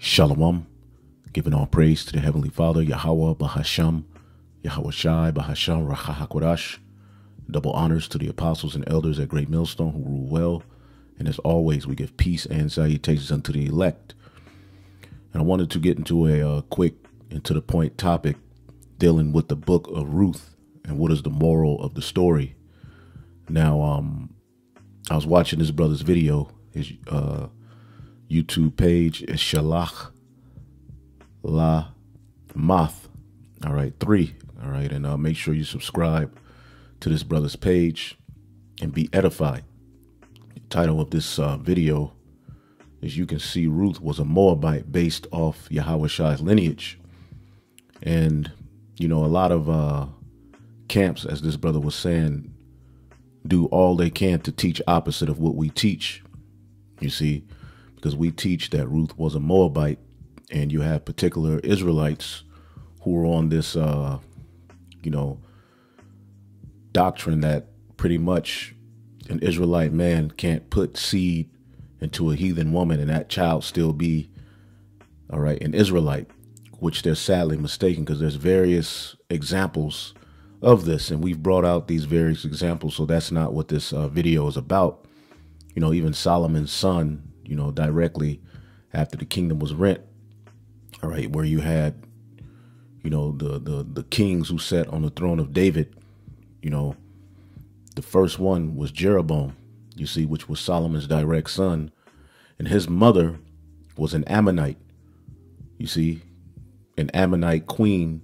Shalom, giving all praise to the Heavenly Father, Yahweh Bahasham, Yahweh Shai Bahasham Rachahakodash. Double honors to the apostles and elders at Great Millstone who rule well. And as always, we give peace and salutations unto the elect. And I wanted to get into a quick and to the point topic dealing with the book of Ruth and what is the moral of the story. Now, I was watching this brother's video. His YouTube page is Shalach La Math. All right, 3. All right, and make sure you subscribe to this brother's page and be edified. The title of this video, as you can see, Ruth was a Moabite based off Yahweh Shai's lineage. And, you know, a lot of camps, as this brother was saying, do all they can to teach opposite of what we teach, you see, because we teach that Ruth was a Moabite, and you have particular Israelites who are on this, you know, doctrine that pretty much an Israelite man can't put seed into a heathen woman and that child still be, all right, an Israelite, which they're sadly mistaken, because there's various examples of this, and we've brought out these various examples. So that's not what this video is about. You know, even Solomon's son, you know, directly after the kingdom was rent, all right, where you had, you know, the kings who sat on the throne of David, you know, the first one was Jeroboam, you see, which was Solomon's direct son, and his mother was an Ammonite, you see, an Ammonite queen,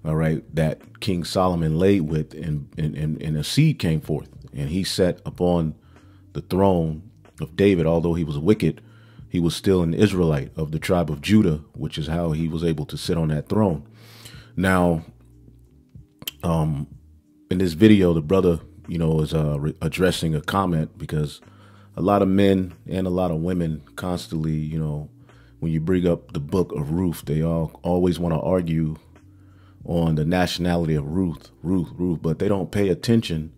all right, that King Solomon laid with, and a seed came forth, and he sat upon the throne of David. Although he was wicked, he was still an Israelite of the tribe of Judah, which is how he was able to sit on that throne. Now, in this video, the brother, you know, is addressing a comment, because a lot of men and a lot of women constantly, you know, when you bring up the book of Ruth, they always want to argue on the nationality of Ruth, but they don't pay attention.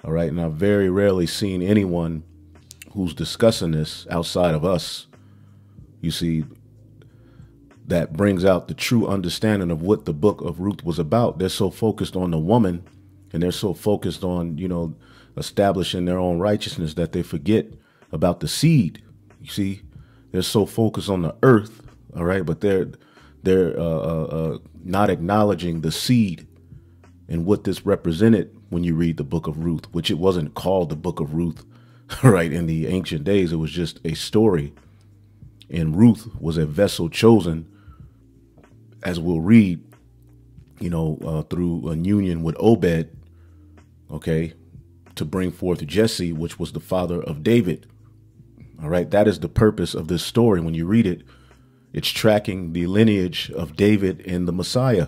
All right. And I've very rarely seen anyone who's discussing this outside of us, you see, that brings out the true understanding of what the book of Ruth was about. They're so focused on the woman, and they're so focused on, you know, establishing their own righteousness, that they forget about the seed. You see, they're so focused on the earth. All right. But they're not acknowledging the seed and what this represented when you read the book of Ruth, which it wasn't called the book of Ruth, right? In the ancient days, it was just a story. And Ruth was a vessel chosen, as we'll read, you know, through a union with Obed, okay, to bring forth Jesse, which was the father of David. All right. That is the purpose of this story. When you read it, it's tracking the lineage of David and the Messiah.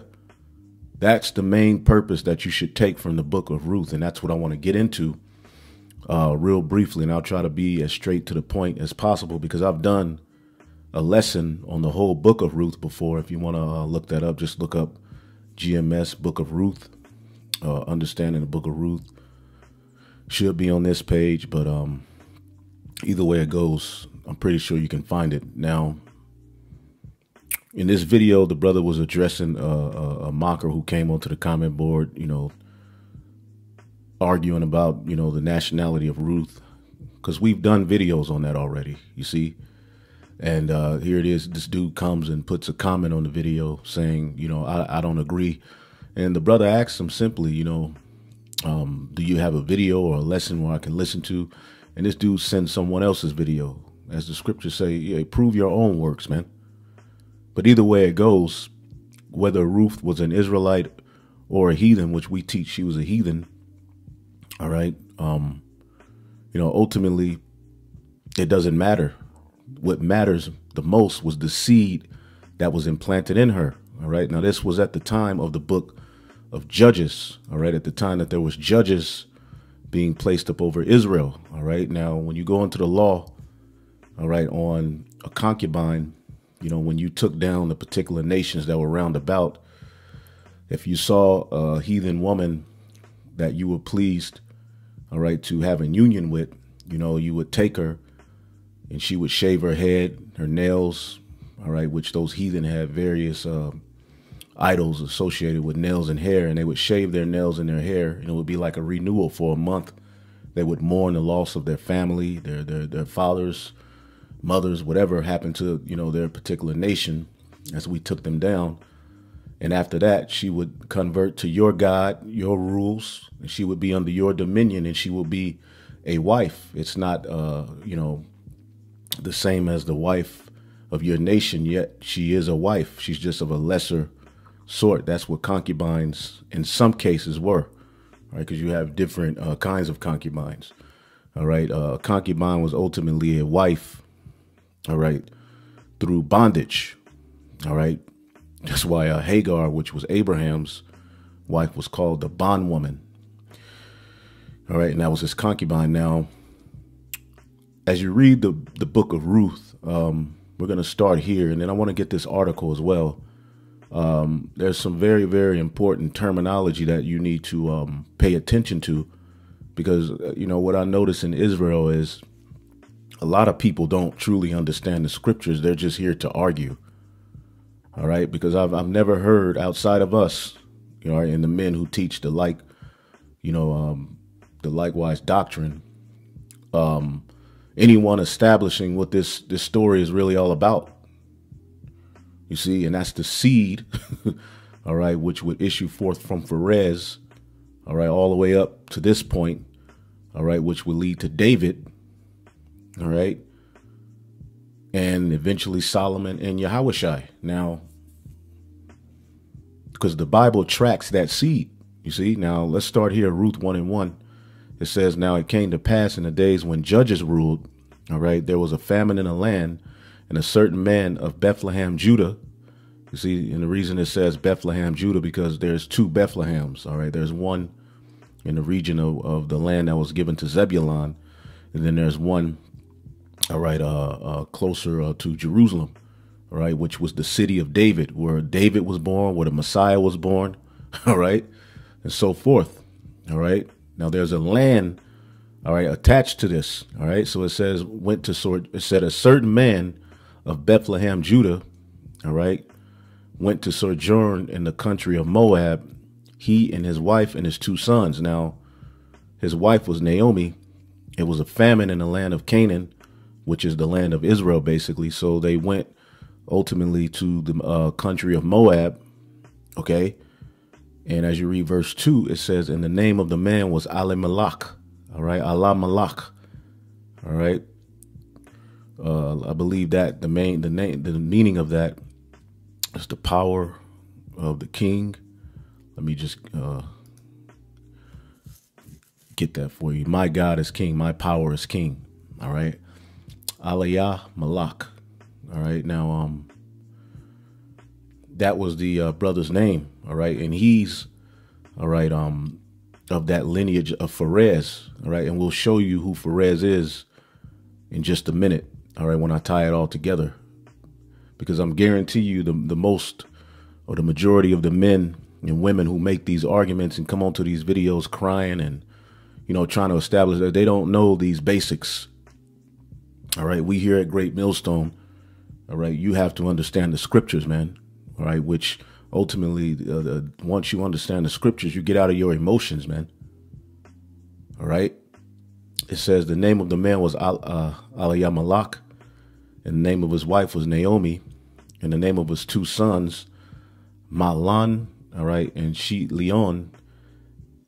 That's the main purpose that you should take from the book of Ruth. And that's what I want to get into real briefly. And I'll try to be as straight to the point as possible, because I've done a lesson on the whole book of Ruth before. If you want to look that up, just look up GMS Book of Ruth, Understanding the Book of Ruth. Should be on this page, but either way it goes, I'm pretty sure you can find it. Now, in this video, the brother was addressing a mocker who came onto the comment board, you know, arguing about, you know, the nationality of Ruth, because we've done videos on that already, you see. And here it is. This dude comes and puts a comment on the video saying, you know, I don't agree. And the brother asks him simply, you know, do you have a video or a lesson where I can listen to? And this dude sends someone else's video. As the scriptures say, yeah, prove your own works, man. But either way it goes, whether Ruth was an Israelite or a heathen, which we teach she was a heathen, all right, you know, ultimately, it doesn't matter. What matters the most was the seed that was implanted in her, all right? Now, this was at the time of the book of Judges, all right, at the time that there was judges being placed up over Israel, all right? Now, when you go into the law, all right, on a concubine, you know, when you took down the particular nations that were round about, if you saw a heathen woman that you were pleased, all right, to have a union with, you know, you would take her and she would shave her head, her nails, all right, which those heathen had various idols associated with nails and hair, and they would shave their nails and their hair, and it would be like a renewal for a month. They would mourn the loss of their family, their fathers, mothers, whatever happened to, you know, their particular nation as we took them down. And after that, she would convert to your God, your rules, and she would be under your dominion, and she will be a wife. It's not, you know, the same as the wife of your nation, yet she is a wife. She's just of a lesser sort. That's what concubines in some cases were, right? Because you have different kinds of concubines, all right? Concubine was ultimately a wife, all right, through bondage, all right? That's why Hagar, which was Abraham's wife, was called the bondwoman. All right, and that was his concubine. Now, as you read the book of Ruth, we're going to start here, and then I want to get this article as well. There's some very, very important terminology that you need to pay attention to, because, you know, what I notice in Israel is a lot of people don't truly understand the scriptures. They're just here to argue. All right, because I've never heard outside of us, you know, and the men who teach the likewise doctrine, anyone establishing what this story is really all about. You see, and that's the seed, all right, which would issue forth from Perez, all right, all the way up to this point, all right, which would lead to David, all right, and eventually Solomon and Yahushai. Now, because the Bible tracks that seed, you see. Now, let's start here, Ruth 1:1. It says, now it came to pass in the days when judges ruled, all right, there was a famine in the land, and a certain man of Bethlehem, Judah. You see, and the reason it says Bethlehem, Judah, because there's two Bethlehems, all right. There's one in the region of the land that was given to Zebulun, and then there's one, all right, closer to Jerusalem, all right, which was the city of David, where David was born, where the Messiah was born, all right, and so forth, all right. Now there's a land, all right, attached to this, all right. So it says it said a certain man of Bethlehem, Judah, all right, went to sojourn in the country of Moab, he and his wife and his two sons. Now, his wife was Naomi. It was a famine in the land of Canaan, which is the land of Israel, basically. So they went ultimately to the country of Moab, okay? And as you read verse 2, it says, and the name of the man was Elimelech, all right, Elimelech, all right? I believe that the meaning of that is the power of the king. Let me just get that for you. My God is king. My power is king. All right. Aliyah Malak. All right. Now, that was the brother's name. All right. And he's, all right, of that lineage of Perez. All right. And we'll show you who Perez is in just a minute. All right. When I tie it all together, because I'm guarantee you the most or the majority of the men and women who make these arguments and come onto these videos crying and, you know, trying to establish that they don't know these basics. All right. We here at Great Millstone. All right. You have to understand the scriptures, man. All right. Which ultimately, once you understand the scriptures, you get out of your emotions, man. All right. It says the name of the man was Elimelech, and the name of his wife was Naomi, and the name of his two sons, Mahlon, all right, and Leon,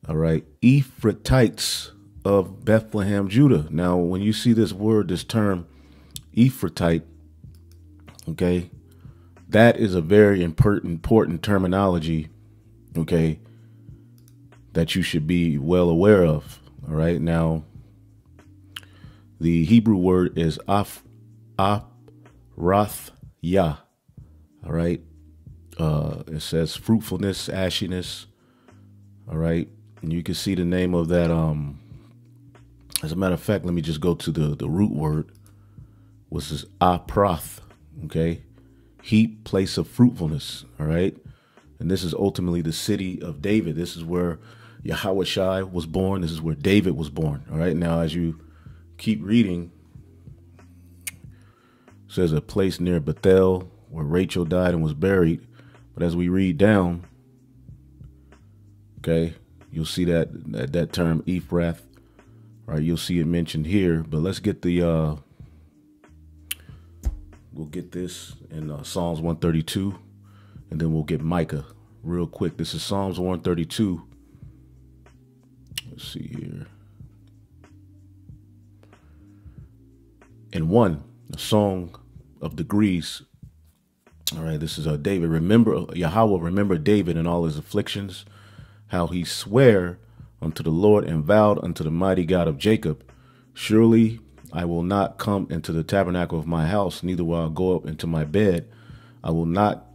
all right, Ephrathites of Bethlehem, Judah. Now, when you see this word, this term, Ephrathite, okay, that is a very important terminology, okay, that you should be well aware of, all right. Now, the Hebrew word is Afrathya, all right. It says fruitfulness, ashiness, all right. And you can see the name of that. As a matter of fact, let me just go to the root word, which is aprath, okay. Heap, place of fruitfulness, all right. And this is ultimately the city of David. This is where Yahushai was born. This is where David was born, all right. Now, as you keep reading, it says a place near Bethel, where Rachel died and was buried. But as we read down, okay, you'll see that term Ephrath, right? You'll see it mentioned here. But let's get we'll get this in Psalms 132, and then we'll get Micah real quick. This is Psalms 132. Let's see here. And 1, a song of degrees. All right, this is David. Remember, Yahweh, remember David and all his afflictions, how he sware unto the Lord and vowed unto the mighty God of Jacob. Surely I will not come into the tabernacle of my house, neither will I go up into my bed. I will not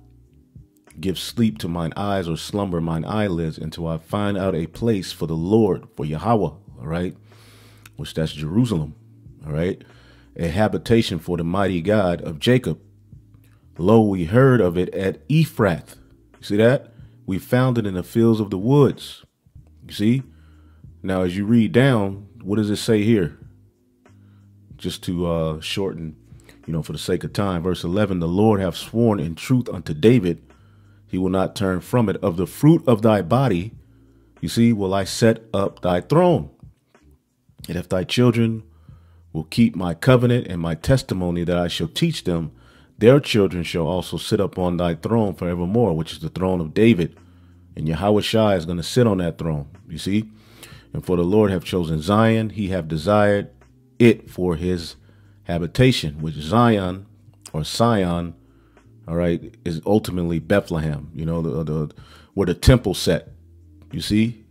give sleep to mine eyes or slumber mine eyelids until I find out a place for the Lord, for Yahweh, all right, which that's Jerusalem, all right, a habitation for the mighty God of Jacob. Lo, we heard of it at Ephrath. You see that? We found it in the fields of the woods. You see? Now, as you read down, what does it say here? Just to shorten, for the sake of time. Verse 11, the Lord hath sworn in truth unto David, he will not turn from it. Of the fruit of thy body, you see, will I set up thy throne. And if thy children will keep my covenant and my testimony that I shall teach them, their children shall also sit up on thy throne forevermore, which is the throne of David. And Yahweh Shai is going to sit on that throne, you see. And for the Lord have chosen Zion, he have desired it for his habitation, which Zion or Sion, all right, is ultimately Bethlehem, where the temple set, you see.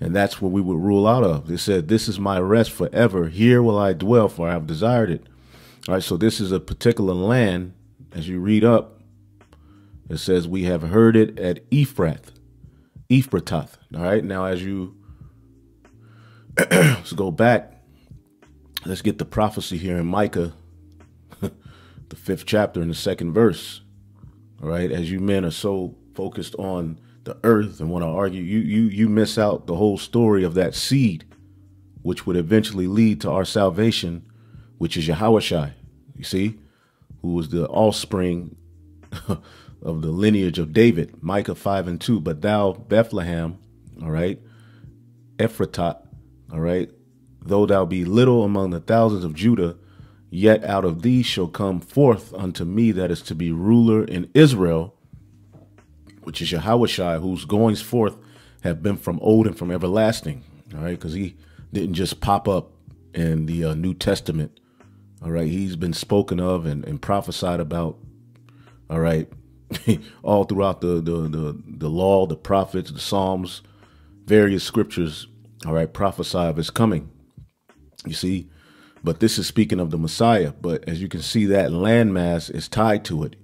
And that's what we would rule out of. It said, this is my rest forever. Here will I dwell, for I have desired it. All right, so this is a particular land. As you read up, it says, we have heard it at Ephrath. All right, now as you let's go back. Let's get the prophecy here in Micah, the 5th chapter and the 2nd verse. All right, as you men are so focused on the earth and want to argue, you miss out the whole story of that seed, which would eventually lead to our salvation, which is Yahweh Shai, you see, who was the offspring of the lineage of David. Micah 5:2. But thou, Bethlehem, all right, Ephratah, all right, though thou be little among the thousands of Judah, yet out of thee shall come forth unto me that is to be ruler in Israel, which is Yahweh Shai, whose goings forth have been from old and from everlasting. All right, because he didn't just pop up in the New Testament. All right, he's been spoken of and prophesied about. All right, all throughout the law, the prophets, the Psalms, various scriptures. All right, prophesy of his coming. You see, but this is speaking of the Messiah. But as you can see, that landmass is tied to it,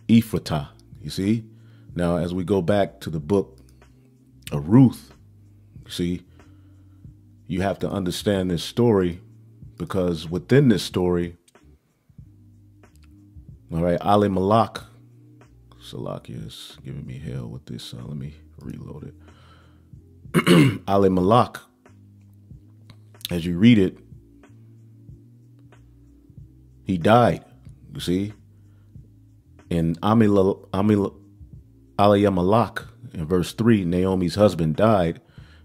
Ephratah. You see. Now, as we go back to the book of Ruth, see, you have to understand this story, because within this story, all right, Ali Malak, Salakia is giving me hell with this. Let me reload it. Ali Malak, as you read it, he died, you see, and Aliyamalak, in verse 3, Naomi's husband died,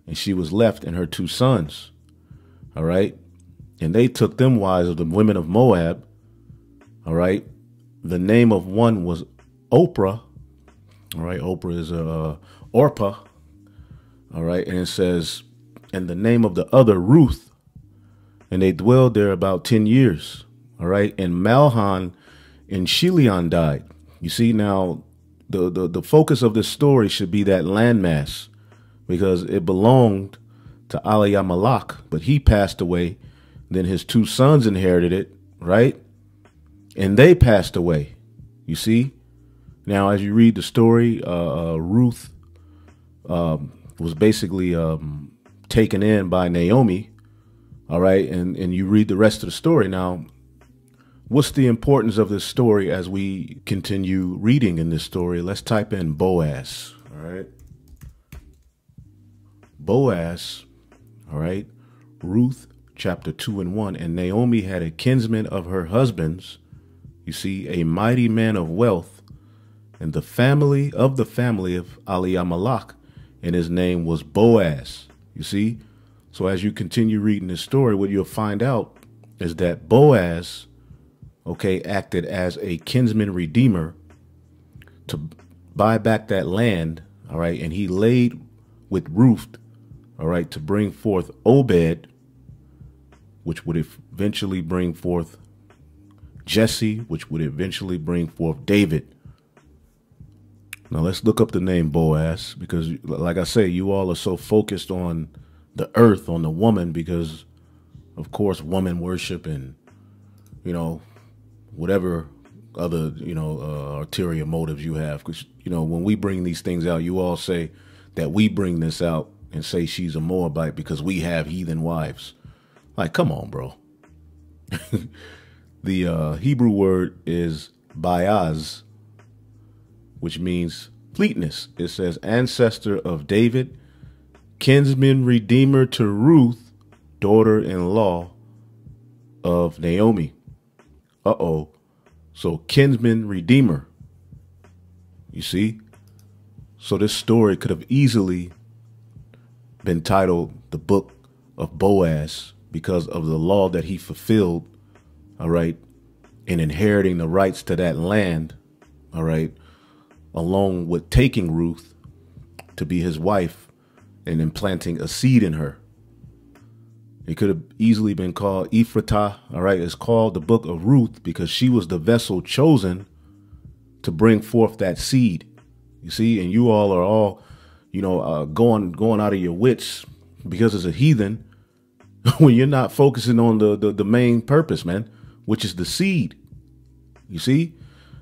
and she was left and her 2 sons. All right. And they took them wives of the women of Moab. All right. The name of one was Oprah. All right. Oprah is Orpah. All right. And it says, and the name of the other Ruth. And they dwelled there about 10 years. All right. And Malhan and Shilion died. You see, now the focus of this story should be that landmass, because it belonged to Aliyamalak, but he passed away. Then his 2 sons inherited it, right? And they passed away. You see? Now, as you read the story, Ruth was basically taken in by Naomi, all right? And you read the rest of the story. Now, what's the importance of this story as we continue reading in this story? Let's type in Boaz, all right? Boaz, all right? Ruth chapter 2 and 1. And Naomi had a kinsman of her husband's, You see, a mighty man of wealth, and the family of Alimelech, and his name was Boaz. You see? So as you continue reading this story, what you'll find out is that Boaz, okay, acted as a kinsman redeemer to buy back that land, all right, and he laid with Ruth, all right, to bring forth Obed, which would eventually bring forth Jesse, which would eventually bring forth David. Now let's look up the name Boaz, because like I say, you all are so focused on the earth, on the woman, because of course woman worship and, you know, whatever other, you know, ulterior motives you have. Because, you know, when we bring these things out, you all say that we bring this out and say she's a Moabite because we have heathen wives. Like, come on, bro. The Hebrew word is Boaz, which means fleetness. It says ancestor of David, kinsman redeemer to Ruth, daughter-in-law of Naomi. Uh-oh. So kinsman redeemer. You see? So this story could have easily been titled The Book of Boaz because of the law that he fulfilled, all right, in inheriting the rights to that land, all right, along with taking Ruth to be his wife and implanting a seed in her. It could have easily been called Ephratah, all right. It's called the Book of Ruth because she was the vessel chosen to bring forth that seed. You see, and you all are all, you know, going out of your wits because it's a heathen when you're not focusing on the main purpose, man, which is the seed. You see,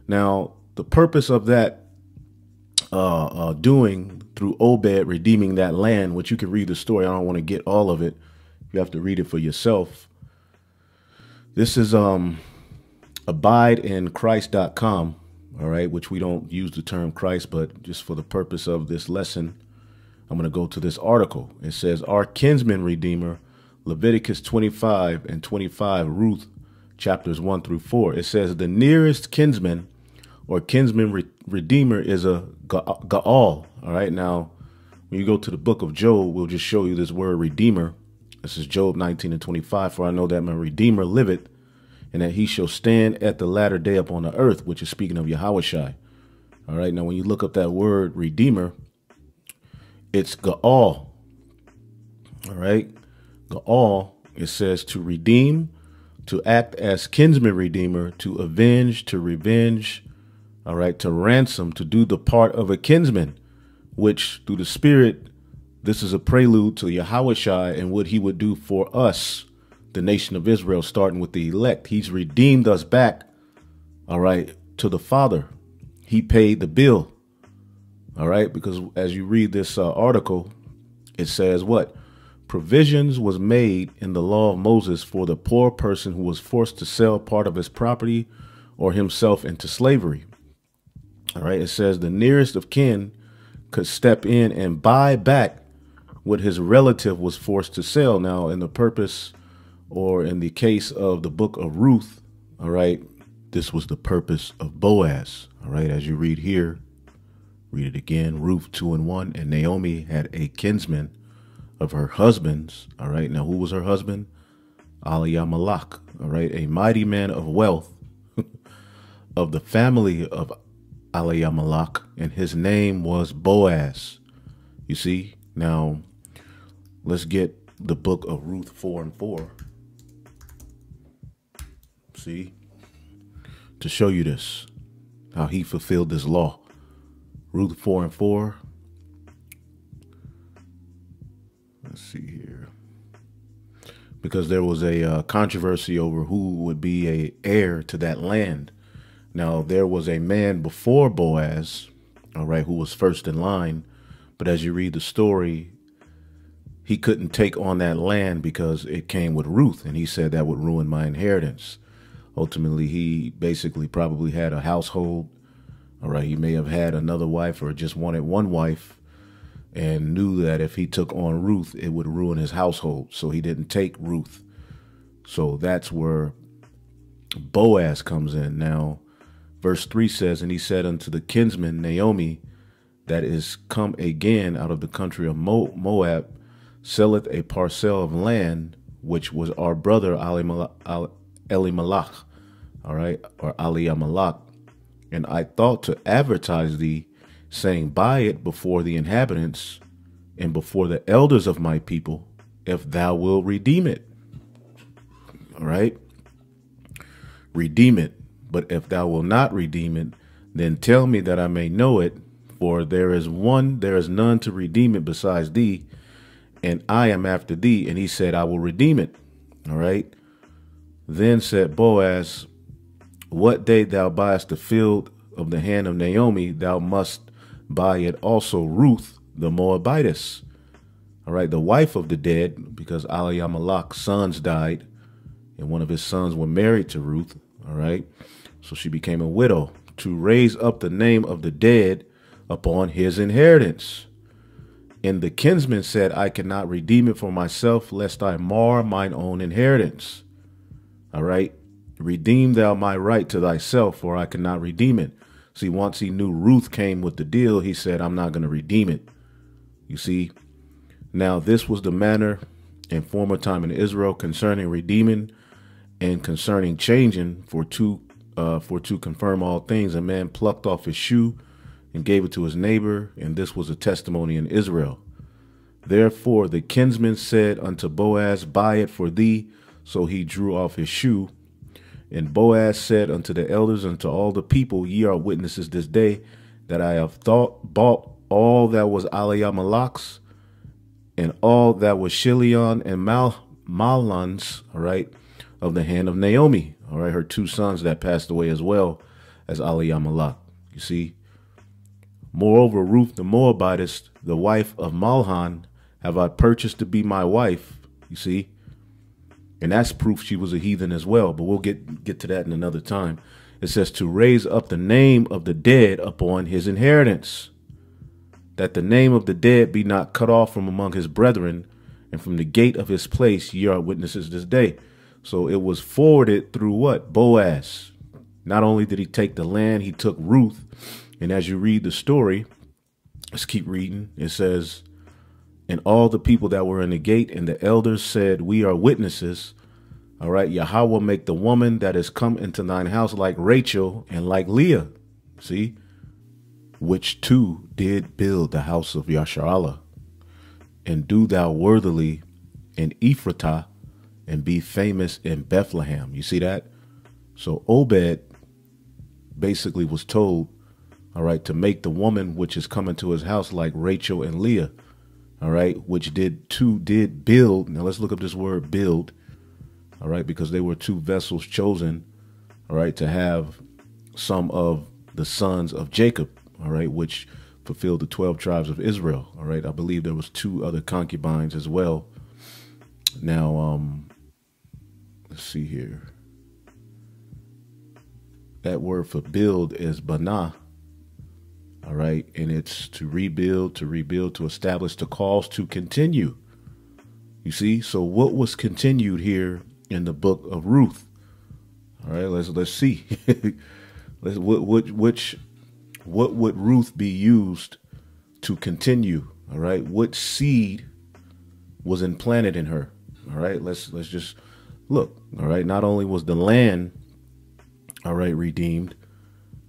now the purpose of that doing through Obed redeeming that land, which you can read the story. I don't want to get all of it. You have to read it for yourself. This is abideinchrist.com, all right, which we don't use the term Christ, but just for the purpose of this lesson, I'm going to go to this article. It says, our kinsman redeemer, Leviticus 25 and 25, Ruth, chapters 1 through 4. It says the nearest kinsman or kinsman redeemer is a Gaal. All right. Now, when you go to the book of Job, we'll just show you this word redeemer. This is Job 19 and 25. For I know that my redeemer liveth, and that he shall stand at the latter day upon the earth, which is speaking of Yahushai. All right. Now, when you look up that word redeemer, it's Gaal. All right. Gaal, it says to redeem, to act as kinsman redeemer, to avenge, to revenge, all right, to ransom, to do the part of a kinsman, which through the Spirit, this is a prelude to Yahushai and what he would do for us, the nation of Israel, starting with the elect. He's redeemed us back, all right, to the Father. He paid the bill, all right, because as you read this article, it says what? Provisions was made in the law of Moses for the poor person who was forced to sell part of his property or himself into slavery. All right. It says the nearest of kin could step in and buy back what his relative was forced to sell. Now, in the purpose or in the case of the book of Ruth, all right, this was the purpose of Boaz. All right. As you read here, read it again. Ruth 2 and 1. And Naomi had a kinsman of her husband's. All right. Now, who was her husband? Alimelech. All right. A mighty man of wealth of the family of Alimelech, and his name was Boaz. You see, now let's get the book of Ruth 4 and 4. See, to show you this, how he fulfilled this law. Ruth 4 and 4. Let's see here. Because there was a controversy over who would be a heir to that land. Now, there was a man before Boaz, all right, who was first in line. But as you read the story, he couldn't take on that land because it came with Ruth. And he said that would ruin my inheritance. Ultimately, he basically probably had a household. All right, he may have had another wife or just wanted one wife and knew that if he took on Ruth, it would ruin his household. So he didn't take Ruth. So that's where Boaz comes in. Now, verse 3 says, and he said unto the kinsman Naomi, that is come again out of the country of Moab, selleth a parcel of land, which was our brother Elimelech, all right, or Aliamalek. And I thought to advertise thee, saying, buy it before the inhabitants and before the elders of my people, if thou wilt redeem it. All right. Redeem it. But if thou wilt not redeem it, then tell me that I may know it. For there is none to redeem it besides thee, and I am after thee. And he said, I will redeem it. All right. Then said Boaz, what day thou buyest the field of the hand of Naomi, thou must buy it also Ruth the Moabitess. All right, the wife of the dead, because Aliamalek's sons died, and one of his sons were married to Ruth. All right, so she became a widow, to raise up the name of the dead upon his inheritance. And the kinsman said, I cannot redeem it for myself, lest I mar mine own inheritance. All right, redeem thou my right to thyself, for I cannot redeem it. See, once he knew Ruth came with the deal, he said, I'm not going to redeem it. You see, now this was the manner in former time in Israel concerning redeeming and concerning changing for to confirm all things. A man plucked off his shoe and gave it to his neighbor, and this was a testimony in Israel. Therefore the kinsman said unto Boaz, buy it for thee. So he drew off his shoe. And Boaz said unto the elders, unto all the people, ye are witnesses this day that I have bought all that was Aliamalek's, and all that was Chilion and Mahlon's, all right, of the hand of Naomi, all right, her two sons that passed away as well as Aliamalek. You see, moreover, Ruth the Moabitess, the wife of Mahlon, have I purchased to be my wife. You see, and that's proof she was a heathen as well. But we'll get to that in another time. It says to raise up the name of the dead upon his inheritance, that the name of the dead be not cut off from among his brethren, and from the gate of his place ye are witnesses this day. So it was forwarded through what? Boaz. Not only did he take the land, he took Ruth. And as you read the story, let's keep reading. It says, and all the people that were in the gate and the elders said, we are witnesses. All right, Yahweh make the woman that is come into thine house like Rachel and like Leah. See, which two did build the house of Yasharallah, and do thou worthily in Ephratah, and be famous in Bethlehem. You see that? So Obed basically was told, all right, to make the woman which is coming to his house like Rachel and Leah, all right, which did build. Now let's look up this word build, all right, because they were two vessels chosen, all right, to have some of the sons of Jacob, all right, which fulfilled the 12 tribes of Israel, all right. I believe there was two other concubines as well. Now, let's see here. That word for build is banah, all right, and it's to rebuild, to establish, to cause, to continue. You see, so what was continued here in the book of Ruth? All right, let's see. What would Ruth be used to continue? All right, what seed was implanted in her? All right, let's just look. All right, not only was the land, all right, redeemed,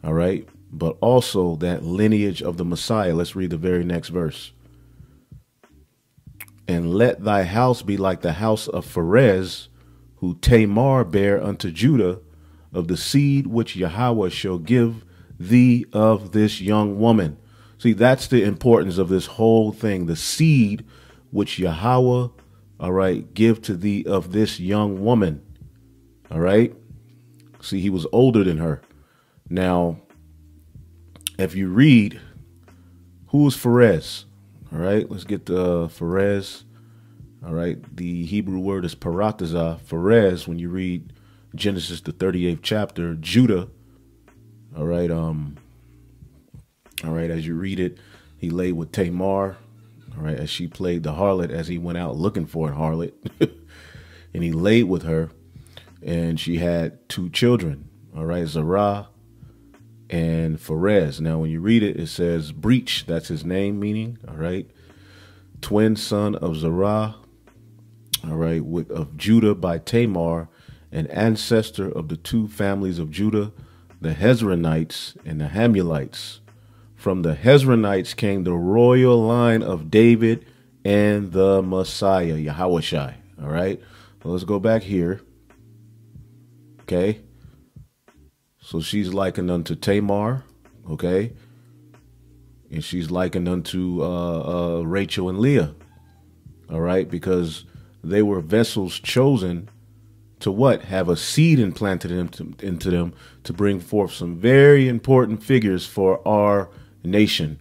all right, but also that lineage of the Messiah. Let's read the very next verse. And let thy house be like the house of Pharez, who Tamar bare unto Judah, of the seed which Yahweh shall give thee of this young woman. See, that's the importance of this whole thing. The seed which Yahweh, all right, give to thee of this young woman. All right. See, he was older than her. Now, if you read, who was Pharez? All right, let's get the Pharez. All right, the Hebrew word is paratazah. Pharez, when you read Genesis, the 38th chapter, Judah. All right, as you read it, he lay with Tamar. All right, as she played the harlot, as he went out looking for a harlot, and he laid with her. and she had 2 children. All right, Zerah and Pharez. Now, when you read it, it says breach. That's his name, meaning. All right, twin son of Zerah. All right, of Judah by Tamar, an ancestor of the 2 families of Judah, the Hezronites and the Hamulites. From the Hezronites came the royal line of David and the Messiah, Yahushai. All right, well, let's go back here. Okay, so she's likened unto Tamar, okay, and she's likened unto Rachel and Leah. All right, because they were vessels chosen to what? Have a seed implanted into them to bring forth some very important figures for our nation.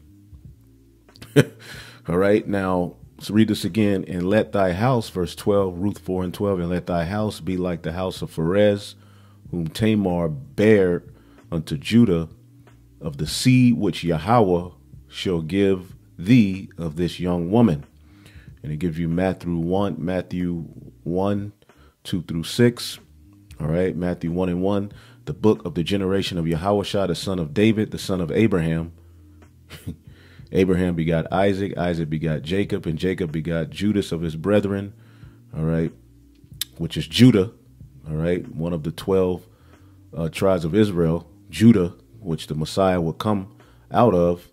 All right, now let's read this again. And let thy house, verse 12, Ruth 4 and 12, and let thy house be like the house of Pharez, whom Tamar bare unto Judah, of the seed which Yahweh shall give thee of this young woman. And it gives you Matthew 1, 2 through 6. All right, Matthew 1 and 1, the book of the generation of Yahushua, the son of David, the son of Abraham. Abraham begot Isaac, Isaac begot Jacob, and Jacob begot Judas of his brethren, all right, which is Judah, all right, one of the 12 tribes of Israel, Judah, which the Messiah would come out of,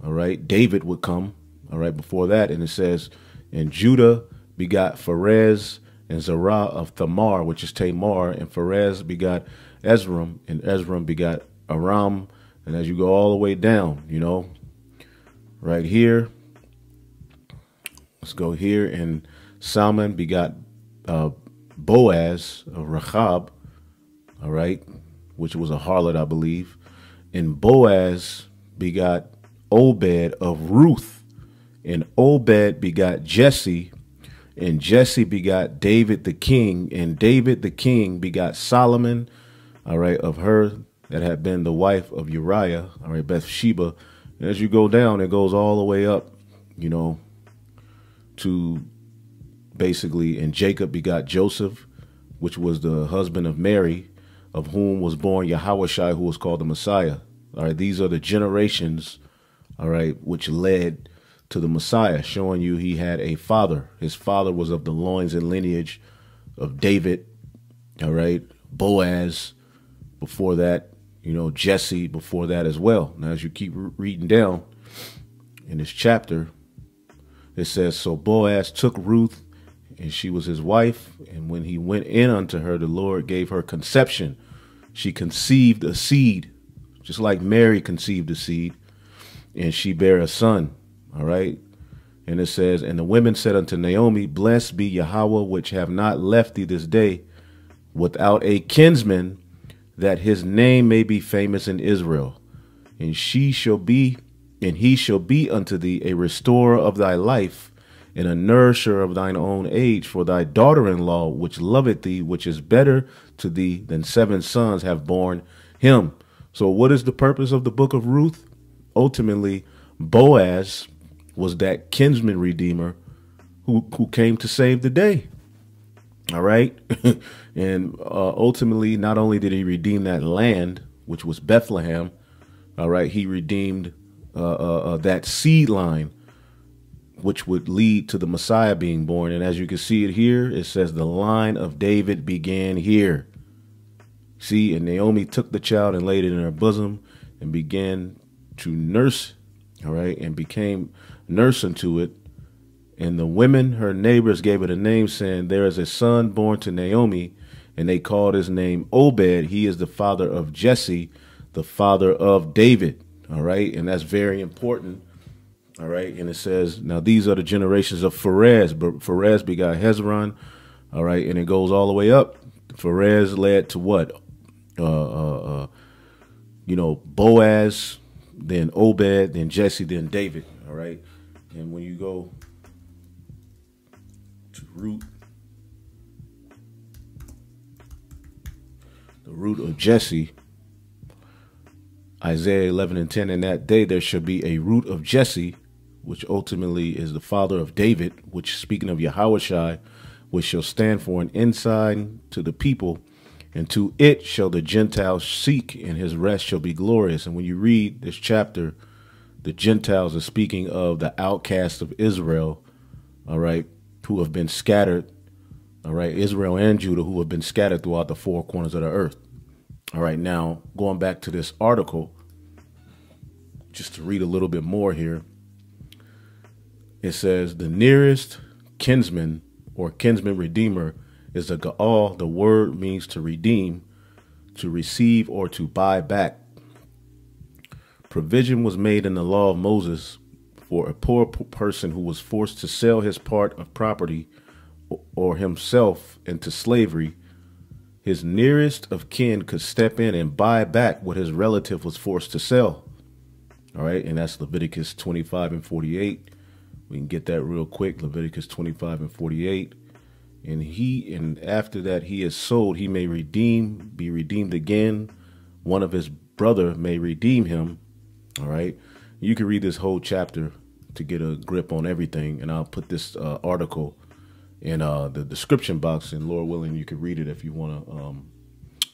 all right, David would come, all right, before that, and it says, and Judah begot Pharez and Zerah of Thamar, which is Tamar, and Pharez begot Ezram, and Ezram begot Aram, and as you go all the way down, you know, right here, let's go here, and Salmon begot Boaz of Rahab, all right, which was a harlot, I believe, and Boaz begot Obed of Ruth, and Obed begot Jesse, and Jesse begot David the king, and David the king begot Solomon, all right, of her that had been the wife of Uriah, all right, Bathsheba. And as you go down, it goes all the way up, you know, to basically, and Jacob begot Joseph, which was the husband of Mary, of whom was born Yahushua, who was called the Messiah. All right, these are the generations, all right, which led to the Messiah, showing you he had a father. His father was of the loins and lineage of David, all right, Boaz before that, you know, Jesse before that as well. Now, as you keep reading down in this chapter, it says, so Boaz took Ruth, and she was his wife, and when he went in unto her, the Lord gave her conception. She conceived a seed, just like Mary conceived a seed, and she bare a son. All right. And it says, and the women said unto Naomi, blessed be Yahweh, which have not left thee this day without a kinsman, that his name may be famous in Israel. And he shall be unto thee a restorer of thy life, and a nourisher of thine own age, for thy daughter-in-law, which loveth thee, which is better to thee than 7 sons, have borne him. So what is the purpose of the book of Ruth? Ultimately, Boaz was that kinsman redeemer who came to save the day. All right. And ultimately, not only did he redeem that land, which was Bethlehem, all right, he redeemed that seed line, which would lead to the Messiah being born. And as you can see it here, it says the line of David began here. See, and Naomi took the child and laid it in her bosom and began to nurse, all right, and became nurse unto it. And the women, her neighbors, gave it a name, saying, there is a son born to Naomi, and they called his name Obed. He is the father of Jesse, the father of David. All right, and that's very important. All right, and it says, now these are the generations of Pharez. But Pharez begot Hezron. All right, and it goes all the way up. Pharez led to what? You know, Boaz, then Obed, then Jesse, then David. All right, and when you go to root, the root of Jesse, Isaiah 11 and 10, in that day there shall be a root of Jesse, which ultimately is the father of David, which, speaking of Yahushua, which shall stand for an ensign to the people. And to it shall the Gentiles seek, and his rest shall be glorious. And when you read this chapter, the Gentiles are speaking of the outcasts of Israel, all right, who have been scattered, all right, Israel and Judah, who have been scattered throughout the four corners of the earth. All right, now going back to this article, just to read a little bit more here, it says the nearest kinsman or kinsman redeemer is a Ga'al. The word means to redeem, to receive, or to buy back. Provision was made in the law of Moses for a poor person who was forced to sell his part of property or himself into slavery. His nearest of kin could step in and buy back what his relative was forced to sell. All right, and that's Leviticus 25 and 48. We can get that real quick. Leviticus 25 and 48. And after that he is sold, he may be redeemed again. One of his brother may redeem him. All right. You can read this whole chapter to get a grip on everything. And I'll put this article in the description box, and Lord willing, you can read it if you want to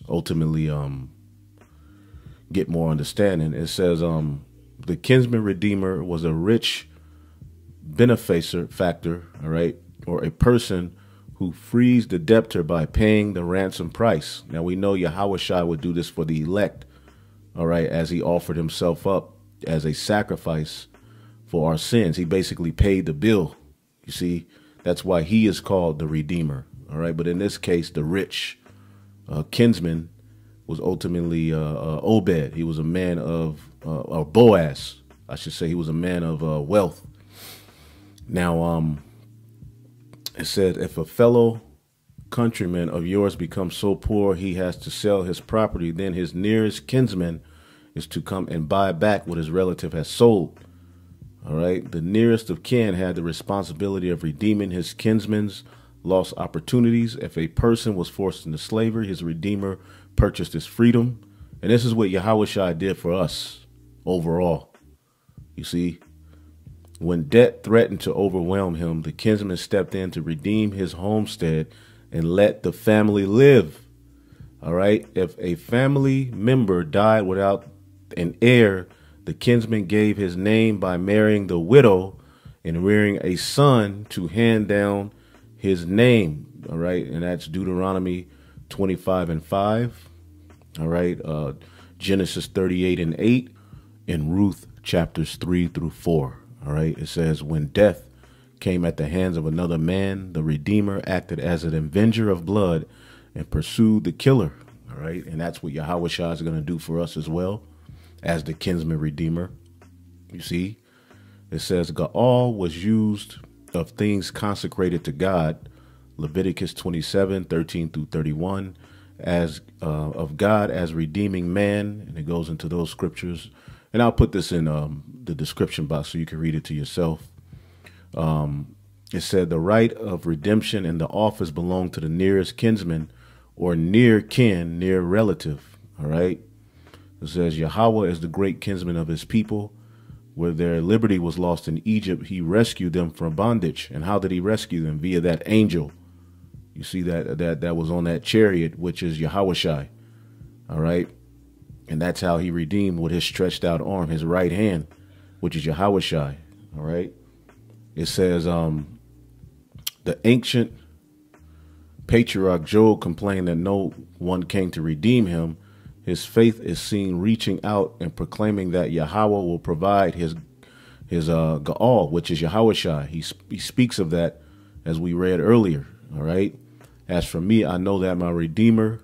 ultimately get more understanding. It says the kinsman redeemer was a rich benefactor, all right, or a person who frees the debtor by paying the ransom price. Now we know Yahushua would do this for the elect, all right, as he offered himself up as a sacrifice for our sins. He basically paid the bill. You see, that's why he is called the Redeemer, all right. But in this case, the rich kinsman was ultimately Obed. He was a man of, or Boaz, I should say. He was a man of wealth. Now, it said, if a fellow countryman of yours becomes so poor he has to sell his property, then his nearest kinsman is to come and buy back what his relative has sold. All right. The nearest of kin had the responsibility of redeeming his kinsman's lost opportunities. If a person was forced into slavery, his redeemer purchased his freedom. And this is what Yahushua did for us overall. You see, when debt threatened to overwhelm him, the kinsman stepped in to redeem his homestead and let the family live. All right. If a family member died without an heir, the kinsman gave his name by marrying the widow and rearing a son to hand down his name. All right. And that's Deuteronomy 25 and 5. All right. Genesis 38 and 8 and Ruth chapters 3 through 4. All right. It says, when death came at the hands of another man, the Redeemer acted as an avenger of blood and pursued the killer. All right. And that's what Yahushua is going to do for us as well as the kinsman redeemer. You see, it says Ga'al was used of things consecrated to God. Leviticus 27, 13 through 31, as of God as redeeming man. And it goes into those scriptures. And I'll put this in the description box so you can read it to yourself. It said the right of redemption and the office belong to the nearest kinsman or near kin, near relative. All right. It says Yahweh is the great kinsman of his people. Where their liberty was lost in Egypt, he rescued them from bondage. And how did he rescue them? Via that angel. You see that was on that chariot, which is Yahushua. All right. And that's how he redeemed with his stretched out arm, his right hand, which is Yahushua. All right. It says the ancient patriarch Job complained that no one came to redeem him. His faith is seen reaching out and proclaiming that Yahweh will provide his Ga'al, which is Yahushua. He speaks of that as we read earlier. All right. As for me, I know that my Redeemer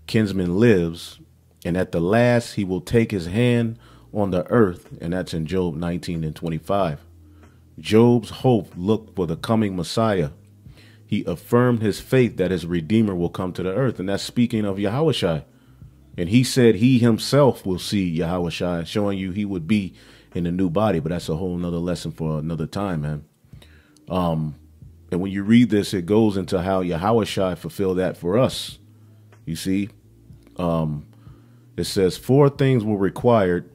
kinsman lives, and at the last he will take his hand on the earth. And that's in Job 19 and 25. Job's hope looked for the coming Messiah. He affirmed his faith that his Redeemer will come to the earth. And that's speaking of Yahushua. And he said he himself will see Yahushua, showing you he would be in a new body. But that's a whole nother lesson for another time, man. And when you read this, it goes into how Yahushua fulfilled that for us. You see, it says 4 things were required.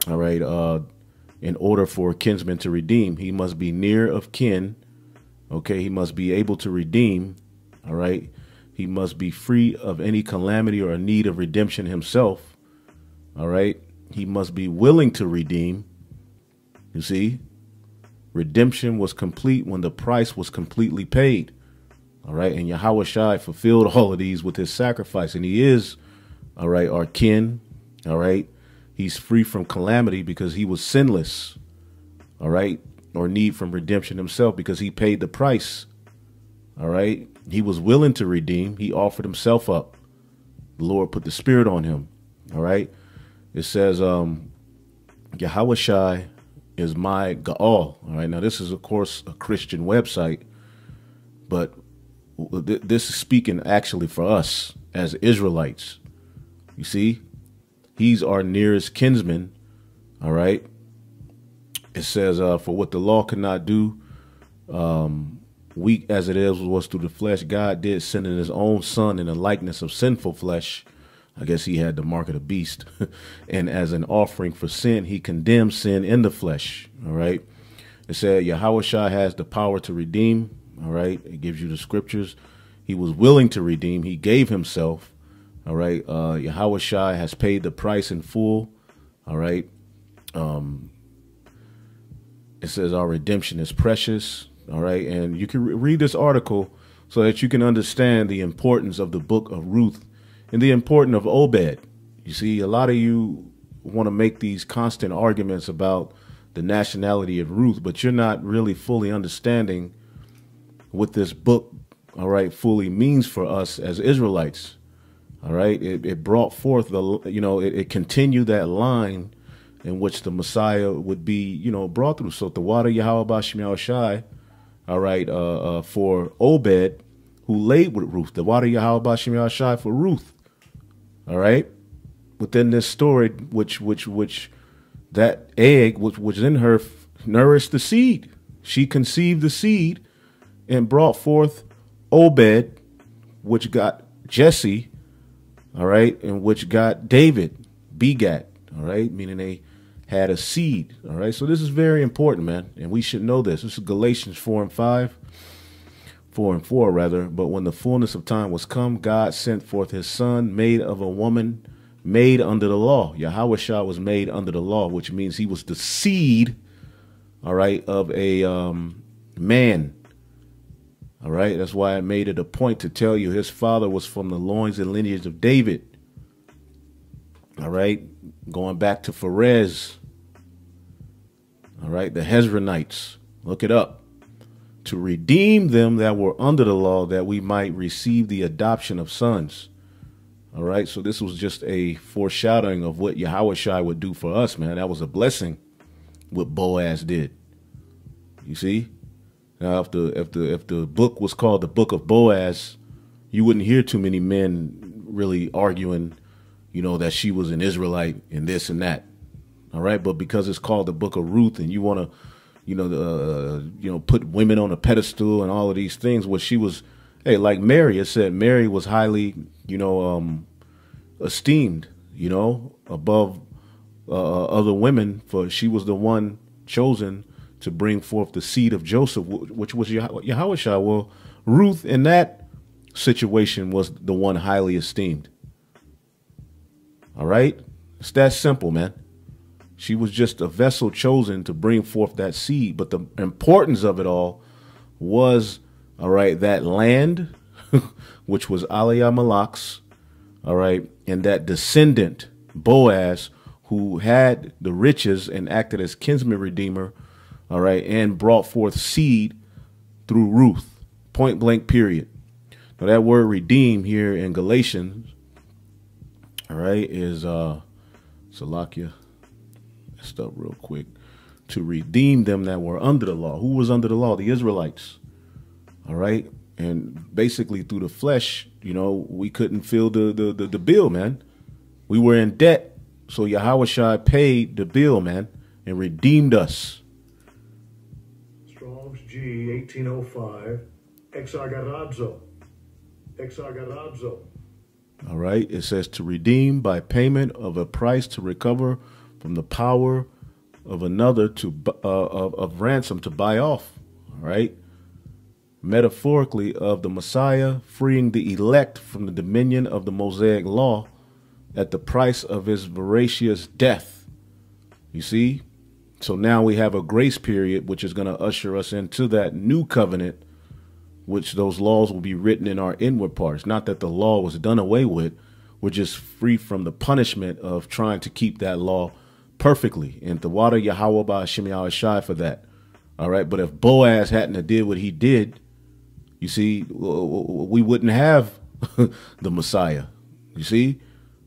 All right. In order for a kinsman to redeem, he must be near of kin. OK, he must be able to redeem. All right. He must be free of any calamity or need of redemption himself. All right. He must be willing to redeem. You see, redemption was complete when the price was completely paid. All right. And Yahushua fulfilled all of these with his sacrifice. And he is, all right, our kin. All right. He's free from calamity because he was sinless. All right. Or need from redemption himself because he paid the price. All right. He was willing to redeem. He offered himself up. The Lord put the spirit on him. All right. It says, Yahushua is my Gaal. All right. Now, this is, of course, a Christian website, but this is speaking actually for us as Israelites. You see, he's our nearest kinsman. All right. It says, for what the law could not do, weak as it is, was through the flesh, God did send in his own son in the likeness of sinful flesh. I guess he had the mark of the beast. And as an offering for sin, he condemned sin in the flesh. All right. It said Yahushua has the power to redeem. All right. It gives you the scriptures. He was willing to redeem. He gave himself. All right. Yahushua has paid the price in full. All right. It says our redemption is precious. All right. And you can read this article so that you can understand the importance of the book of Ruth and the importance of Obed. You see, a lot of you want to make these constant arguments about the nationality of Ruth, but you're not really fully understanding what this book, all right, fully means for us as Israelites. All right. It brought forth it continued that line in which the Messiah would be, brought through. So the water Yahweh Bashim Yahushai, all right, for Obed, who laid with Ruth, the water Yahweh Bashim Yahushai for Ruth. All right. Within this story, which that egg, which was in her, nourished the seed. She conceived the seed and brought forth Obed, which got Jesse. All right. And which got David, begat. All right. Meaning they had a seed. All right. So this is very important, man. And we should know this. This is Galatians 4:4 rather. But when the fullness of time was come, God sent forth his son, made of a woman, made under the law. Yahushua was made under the law, which means he was the seed, all right, of a man. All right. That's why I made it a point to tell you his father was from the loins and lineage of David. All right. Going back to Pharez. All right. The Hezronites. Look it up. To redeem them that were under the law, that we might receive the adoption of sons. All right. So this was just a foreshadowing of what Yahushua would do for us, man. That was a blessing what Boaz did. You see? Now, if the book was called the Book of Boaz, you wouldn't hear too many men really arguing, that she was an Israelite and this and that. All right. But because it's called the Book of Ruth and you want to, put women on a pedestal and all of these things, what she was, hey, like Mary, it said Mary was highly, esteemed, above other women, for she was the one chosen to bring forth the seed of Joseph, which was Yahushua. Well, Ruth in that situation was the one highly esteemed. All right. It's that simple, man. She was just a vessel chosen to bring forth that seed. But the importance of it all was, all right, that land, which was Aliyah Malak's, all right, and that descendant, Boaz, who had the riches and acted as kinsman redeemer, all right, and brought forth seed through Ruth, point blank, period. Now, that word redeem here in Galatians, all right, is Salakia. Up real quick. To redeem them that were under the law. Who was under the law? The Israelites. All right. And basically through the flesh, we couldn't fill the bill, man. We were in debt. So Yahushua paid the bill, man, and redeemed us. Strong's G 1805. Exagarazo. All right. It says to redeem by payment of a price, to recover from the power of another, to of ransom, to buy off. All right. metaphorically of the Messiah freeing the elect from the dominion of the Mosaic law at the price of his voracious death. You see? So now we have a grace period, which is going to usher us into that new covenant, which those laws will be written in our inward parts. Not that the law was done away with. We're just free from the punishment of trying to keep that law perfectly. And the water Yahweh Ba'Hashem Yahushai for that. All right. But if Boaz hadn't have did what he did, you see, we wouldn't have the Messiah. You see?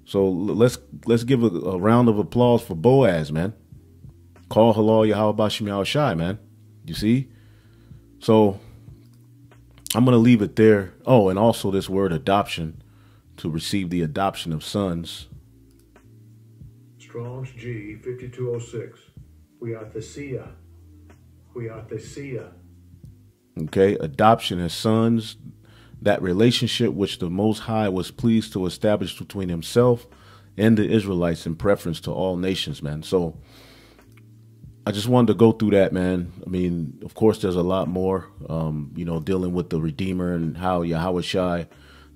So let's give a round of applause for Boaz, man. Call halal Yahweh Ba'Hashem Yahushai, man. You see? So I'm going to leave it there. Oh, and also this word adoption, to receive the adoption of sons. Strong's G 5206. We are Thesia. We are Thesia. Okay, adoption as sons, that relationship which the Most High was pleased to establish between himself and the Israelites in preference to all nations, man. So I just wanted to go through that, man. I mean, of course, there's a lot more, you know, dealing with the Redeemer and how Yahweh Shai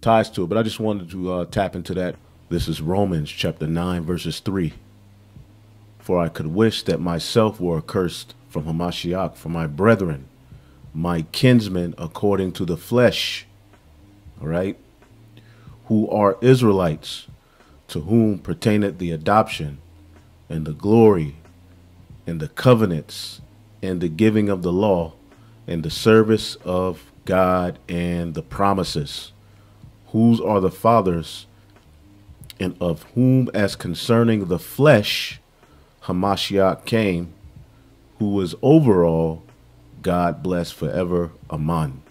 ties to it. But I just wanted to tap into that. This is Romans chapter 9, verses 3. For I could wish that myself were accursed from Hamashiach, for my brethren, my kinsmen according to the flesh, all right, who are Israelites, to whom pertaineth the adoption and the glory and the covenants and the giving of the law and the service of God and the promises, whose are the fathers, and of whom as concerning the flesh Hamashiach came, who is over all, God bless forever. Amen.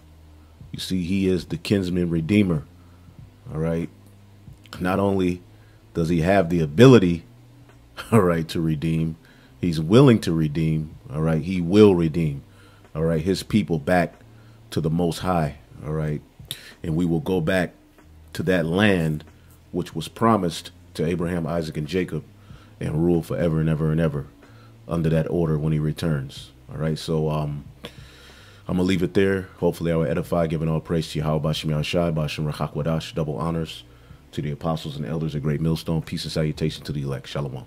You see, he is the kinsman redeemer. All right. Not only does he have the ability, all right, to redeem, he's willing to redeem. All right. He will redeem. All right. His people back to the Most High. All right. And we will go back to that land which was promised to Abraham, Isaac, and Jacob, and rule forever and ever and ever under that order when he returns. All right. So I'm going to leave it there. Hopefully I will edify, giving all praise to Yahweh Ba'Hashem Yahushai, Ba'Hashem Rachak Wadash, double honors to the apostles and elders of Great Millstone. Peace and salutation to the elect. Shalom.